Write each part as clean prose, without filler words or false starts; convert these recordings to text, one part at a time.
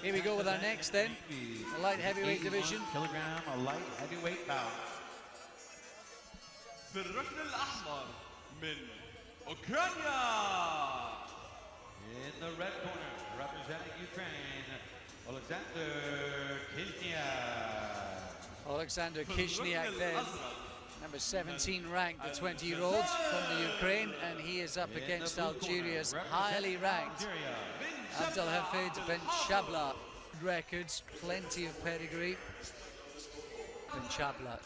Here we go with our next then, the light heavyweight division. Kilogram, a light heavyweight bout. في الركن الأحمر من أوكرانيا. In the red corner, representing Ukraine, Alexander Khizhniak. Alexander Khizhniak then, number 17 ranked, the 20-year-old from the Ukraine, and he is up against Algeria's highly ranked Abdelhafid Bенчабла. Records, plenty of pedigree. Bенчабла.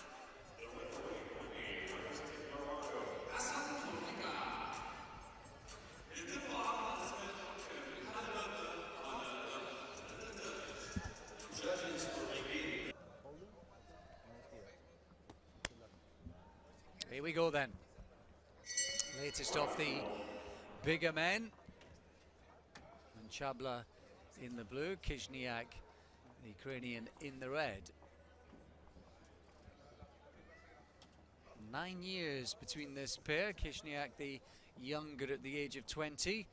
Here we go then. Latest of the bigger men. Bенчабла in the blue, Khizhniak, the Ukrainian, in the red. 9 years between this pair. Khizhniak the younger at the age of 20.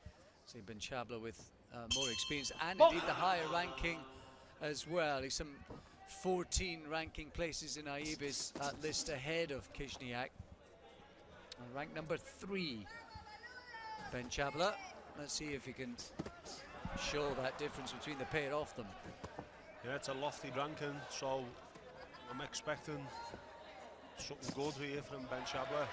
So Bенчабла with more experience and indeed the higher ranking as well. He's some 14 ranking places in AIB's list ahead of Khizhniak. And ranked number 3, Bенчабла. Let's see if he can show that difference between the pair of them. Yeah, it's a lofty ranking, so I'm expecting something good here from Bенчабla.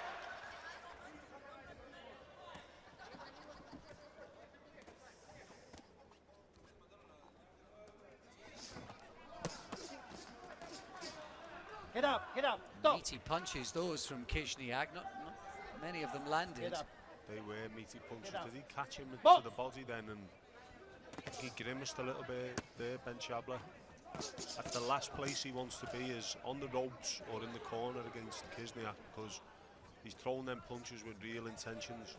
Get up, stop. Meaty punches those from Khizhniak, not many of them landed. They were meaty punches. Did he catch him to the body then, and he grimaced a little bit there, Bенчабla. That's the last place he wants to be, is on the ropes or in the corner against Khizhniak, because he's throwing them punches with real intentions.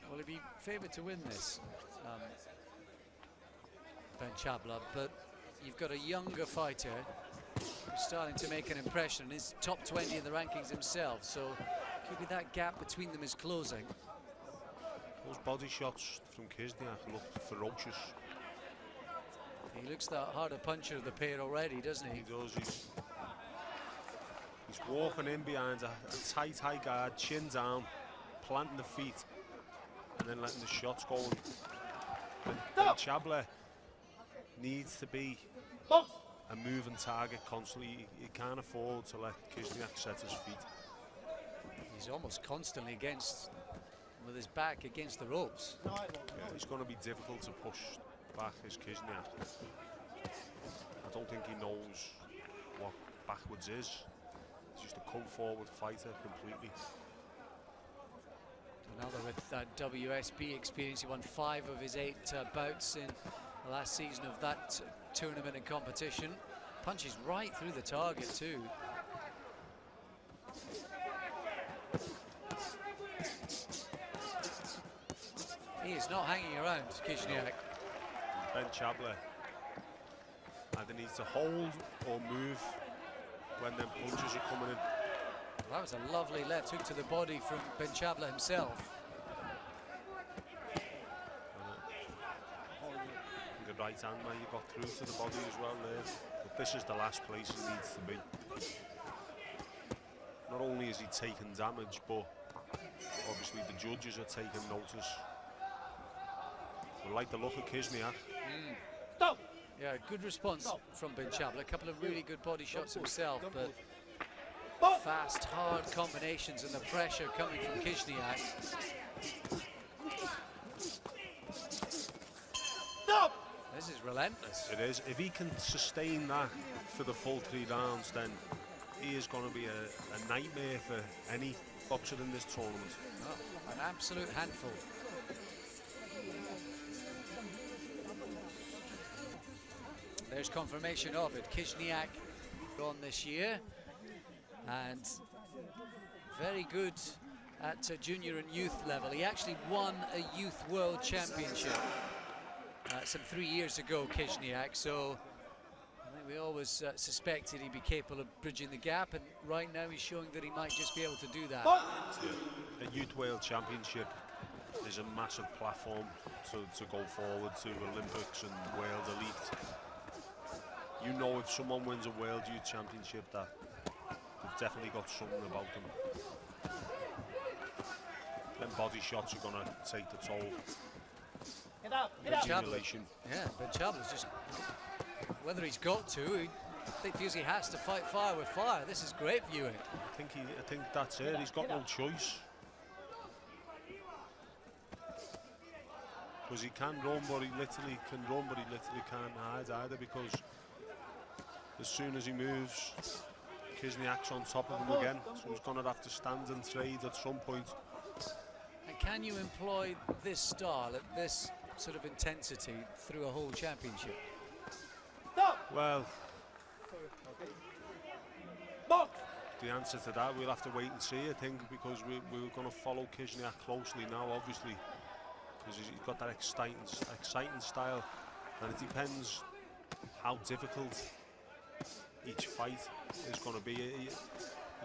Well, he'd be favoured to win this, Bенчабla, but you've got a younger fighter who's starting to make an impression. He's top 20 in the rankings himself, so maybe that gap between them is closing. Those body shots from Khizhniak look ferocious. He looks the harder puncher of the pair already, doesn't he? He does. He's walking in behind a tight high guard, chin down, planting the feet, and then letting the shots go. Bенчabla needs to be a moving target constantly. He can't afford to let Khizhniak set his feet. He's almost constantly with his back against the ropes. Yeah, it's going to be difficult to push back as Khizhniak. I don't think he knows what backwards is. He's just a come-forward fighter completely. Another with that WSB experience. He won 5 of his 8 bouts in the last season of that tournament and competition. Punches right through the target too. He is not hanging around, Khizhniak. Bенчabla either needs to hold or move when them punches are coming in. That was a lovely left hook to the body from Bенchabla himself. The right hand man, you got through to the body as well there. But this is the last place he needs to be. Not only is he taking damage, but obviously the judges are taking notice. We like the look of Khizhniak. Stop! Yeah, good response from Bенchabla. A couple of really good body shots himself, but fast, hard combinations and the pressure coming from Khizhniak. Stop! This is relentless. It is. If he can sustain that for the full 3 rounds, then he is going to be a nightmare for any boxer in this tournament. Oh, an absolute handful. There's confirmation of it. Khizhniak on this year, and very good at junior and youth level. He actually won a youth world championship some 3 years ago, Khizhniak, so I think we always suspected he'd be capable of bridging the gap, and right now he's showing that he might just be able to do that. A youth world championship is a massive platform to go forward to Olympics and World Elite. You know, if someone wins a World Youth Championship, that they've definitely got something about them. Then body shots are going to take the toll. Get up, get up. Accumulation. Yeah, Benchabla's just, whether he's got to, he feels he has to fight fire with fire. This is great viewing. I think that's it. He's got no choice. Because he can run, but he literally can't hide either, because as soon as he moves, Hijniak's on top of him again, so he's going to have to stand and trade at some point. And can you employ this style at this sort of intensity through a whole championship? Well, Box. the answer to that, we'll have to wait and see, I think, because we're going to follow Hijniak closely now, obviously, because he's got that exciting style, and it depends how difficult each fight is going to be. It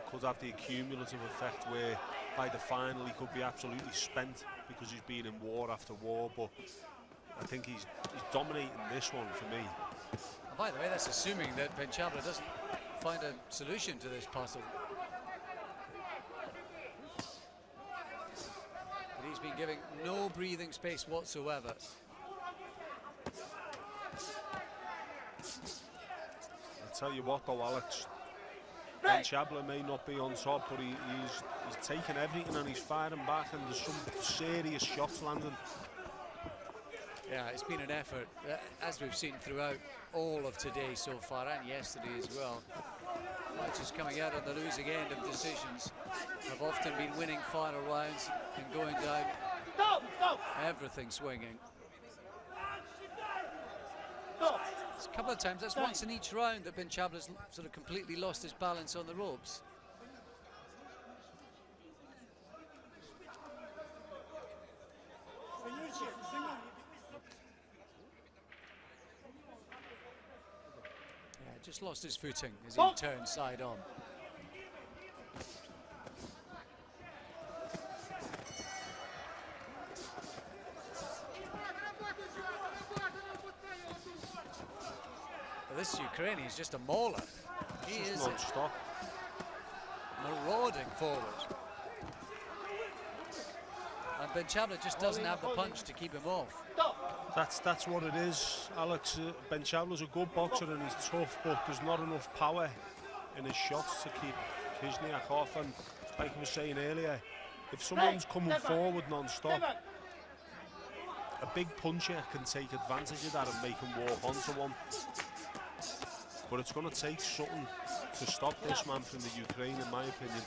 could have the cumulative effect where by the final he could be absolutely spent because he's been in war after war, but I think he's dominating this one for me. And by the way, that's assuming that Bенchabla doesn't find a solution to this puzzle. But he's been giving no breathing space whatsoever. I'll tell you what though, Alex, Bенchabla may not be on top, but he's taking everything and he's firing back, and there's some serious shots landing. Yeah, it's been an effort, as we've seen throughout all of today so far, and yesterday as well. Fighters coming out on the losing end of decisions have often been winning final rounds and going down, everything swinging. A couple of times, that's once in each round that Benchabla's sort of completely lost his balance on the ropes. Yeah, just lost his footing as he turned side on. Well, this Ukrainian is just a mauler. He is non-stop. marauding forward. And Bенchabla just doesn't have the punch to keep him off. That's what it is, Alex. Benchabla's a good boxer and he's tough, but there's not enough power in his shots to keep Hijniak off. And like I was saying earlier, if someone's coming forward non-stop, a big puncher can take advantage of that and make him walk onto one. But it's going to take something to stop this man from the Ukraine, in my opinion.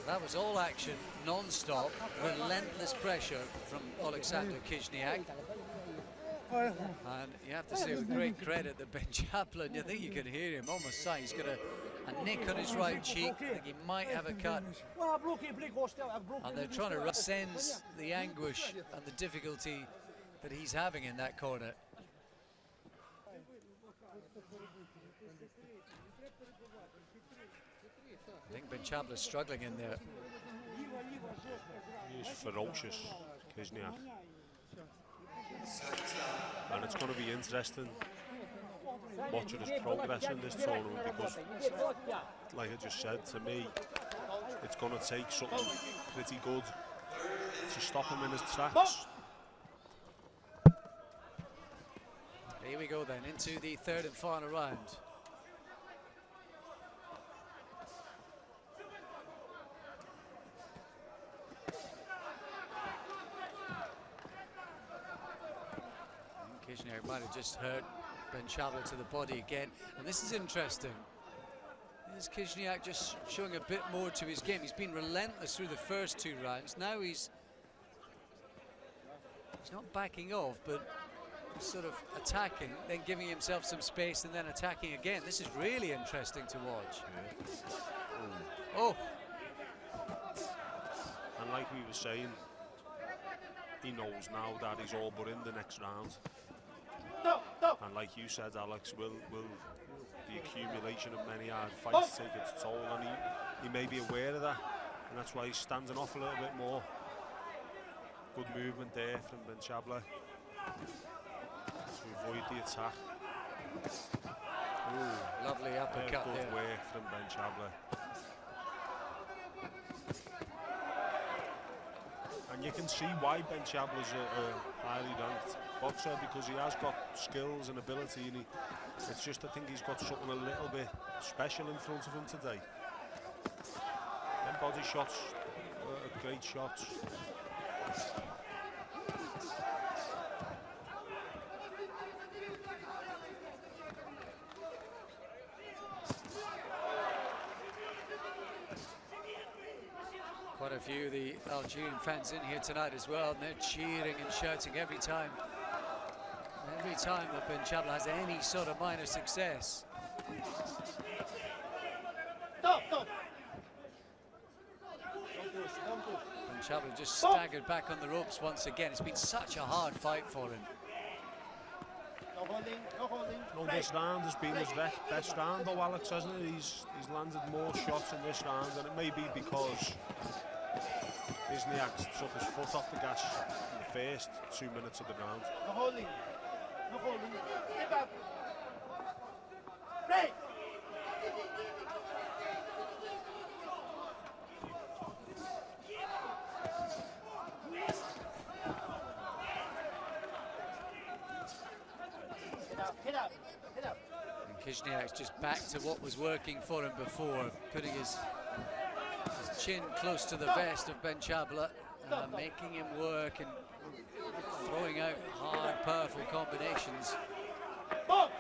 That was all action, non-stop, relentless pressure from Alexander Hijniak. And you have to say with great credit that Bенchabla, and I think you can hear him almost say he's got a nick on his right cheek. I think he might have a cut. And they're trying to sense the anguish and the difficulty that he's having in that corner. I think Benchabla's struggling in there. He's ferocious, Hijniak. And it's going to be interesting watching his progress in this tournament, because, like I just said, to me, it's going to take something pretty good to stop him in his tracks. Here we go then, into the third and final round. Hijniak might have just hurt Bенchабла to the body again, and this is interesting. Is Hijniak just showing a bit more to his game? He's been relentless through the first two rounds. Now he's not backing off, but sort of attacking, then giving himself some space, and then attacking again. This is really interesting to watch. Yeah. Oh! And like we were saying, he knows now that he's all but in the next round. And like you said, Alex, will the accumulation of many hard fights take its toll, and he may be aware of that, and that's why he's standing off a little bit more. Good movement there from Bенчабла to avoid the attack. Ooh, lovely uppercut good there. work from Bенчабла. And you can see why Bенчабla's a highly ranked boxer, because he has got skills and ability, and it's just, I think he's got something a little bit special in front of him today. Them body shots are great shots. Quite a few of the Algerian fans in here tonight as well, and they're cheering and shouting every time. Every time that Bенchabla has any sort of minor success. Stop, stop. Bенchabla just staggered back on the ropes once again. It's been such a hard fight for him. No holding, no holding. Well, this round has been his best round though, Alex, hasn't it? He's landed more shots in this round, and it may be because Hижняк took his foot off the gas in the first 2 minutes of the round. No holding, no holding. Step up. Break. Get up, get up. And Hижняк's just back to what was working for him before, putting his chin close to the vest of Bенchabla, making him work and throwing out hard, powerful combinations. Box.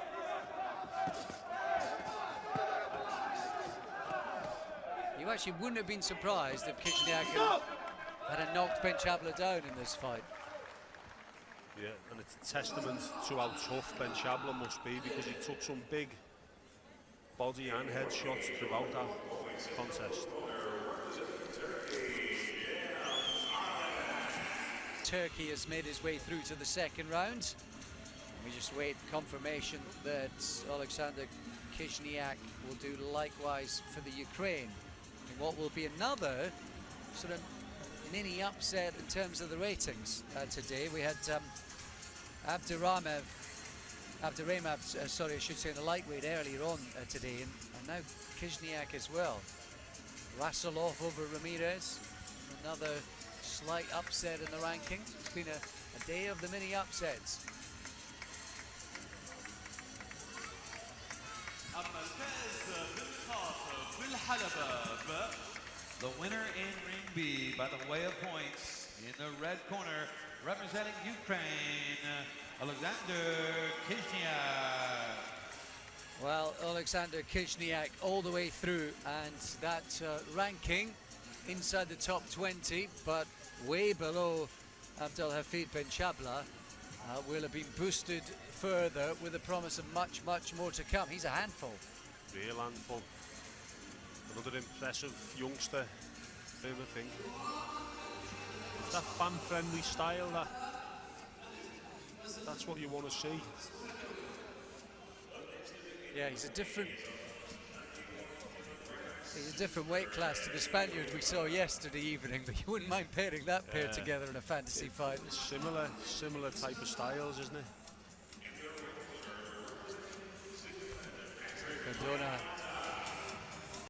You actually wouldn't have been surprised if Hижняk had knocked Bенchabla down in this fight. Yeah, and it's a testament to how tough Bенchabla must be, because he took some big body and head shots throughout that contest. Turkey has made his way through to the second round. We just wait confirmation that Alexander Hижняк will do likewise for the Ukraine, in what will be another sort of mini upset in terms of the ratings today. We had Abdurrahman, sorry, I should say, in the lightweight earlier on today, and now Hижняk as well. Rasulov over Ramirez, another slight upset in the ranking. It's been a day of the mini upsets. The winner in ring B by the way of points in the red corner, representing Ukraine, Alexander Hижняk. Well, Alexander Hижняk all the way through, and that ranking inside the top 20, but way below Abdelhafid Bенchabla, will have been boosted further with the promise of much, much more to come. He's a handful. Real handful. Another impressive youngster, I think. It's that fan-friendly style, that's what you want to see. Yeah, he's a different weight class to the Spaniard we saw yesterday evening, but you wouldn't mind pairing that pair together in a fantasy fight. Similar type of styles, isn't it?